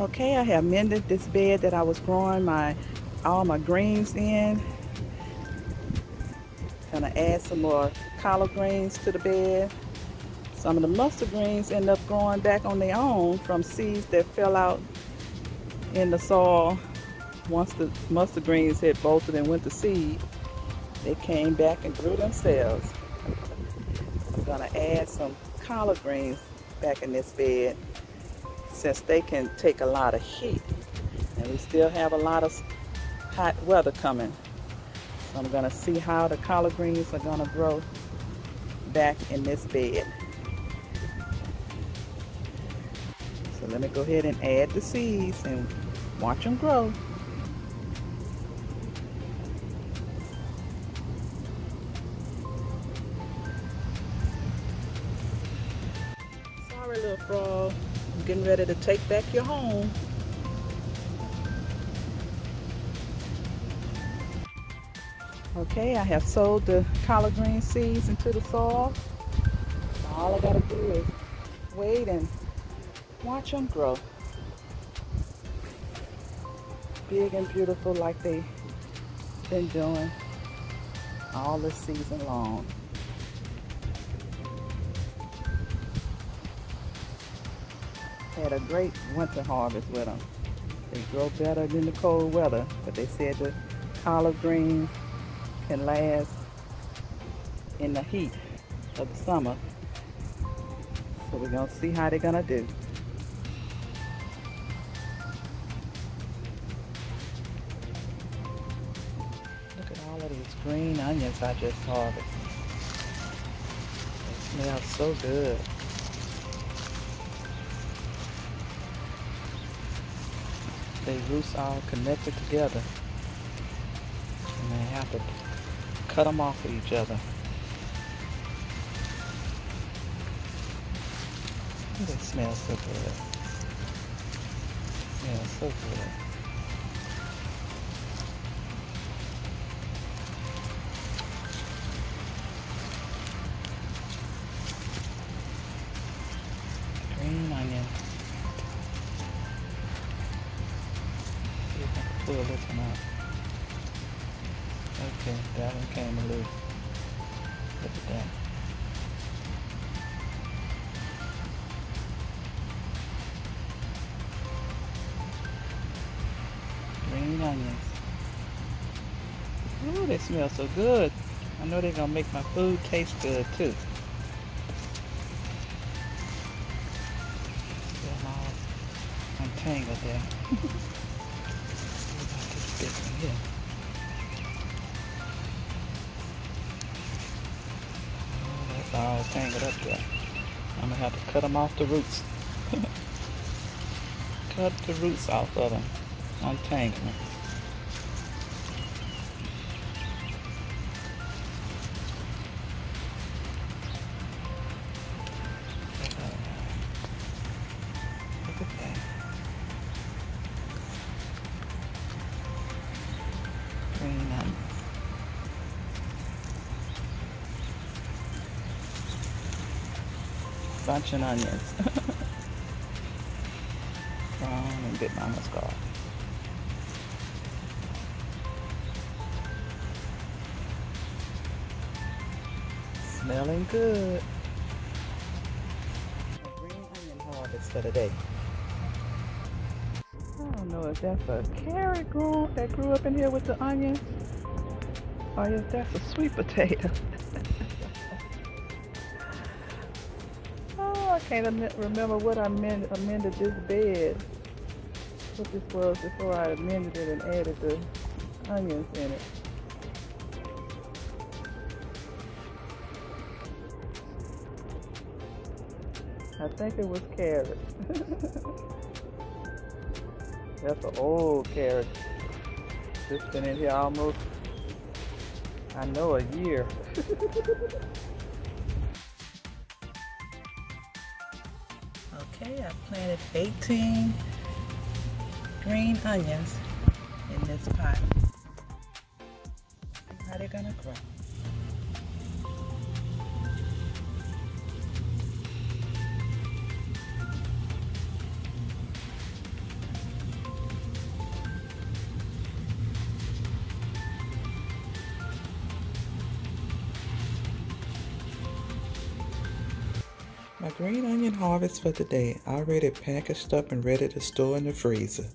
Okay, I have mended this bed that I was growing all my greens in. Gonna add some more collard greens to the bed. Some of the mustard greens end up growing back on their own from seeds that fell out in the soil. Once the mustard greens had bolted and went to seed, they came back and grew themselves. I'm gonna add some collard greens back in this bed since they can take a lot of heat and we still have a lot of hot weather coming. So I'm gonna see how the collard greens are gonna grow back in this bed. So let me go ahead and add the seeds and watch them grow. Sorry, little frog. I'm getting ready to take back your home. Okay, I have sowed the collard green seeds into the soil. All I gotta do is wait and watch them grow. Big and beautiful like they've been doing all this season long. Had a great winter harvest with them. They grow better than the cold weather, but they said the collard green can last in the heat of the summer. So we're gonna see how they're gonna do. Look at all of these green onions I just harvested. They smell so good. They roots all connected together. And they have to cut them off of each other. They smell so good. Smell so good. Green onion. See if I can pull this one out. Okay, that one came loose. Look at that. Green onions. Ooh, they smell so good. I know they're gonna make my food taste good too. They're all untangled there. What about this big one here? Oh, that's all tangled up there. I'm gonna have to cut them off the roots. Cut the roots off of them. Untangle them. Look at that. Green onions. Bunch of onions. Brown and bit my mascara. Smelling good. A green onion harvest for today. I don't know if that's a carrot that grew up in here with the onions, or if that's a sweet potato. Oh, I can't remember what I amended this bed. What this was before I amended it and added the onions in it. I think it was carrot. That's an old carrot. It's been in here almost, I know, a year. Okay, I planted 18 green onions in this pot. See how they're gonna grow. My green onion harvest for today already packaged up and ready to store in the freezer.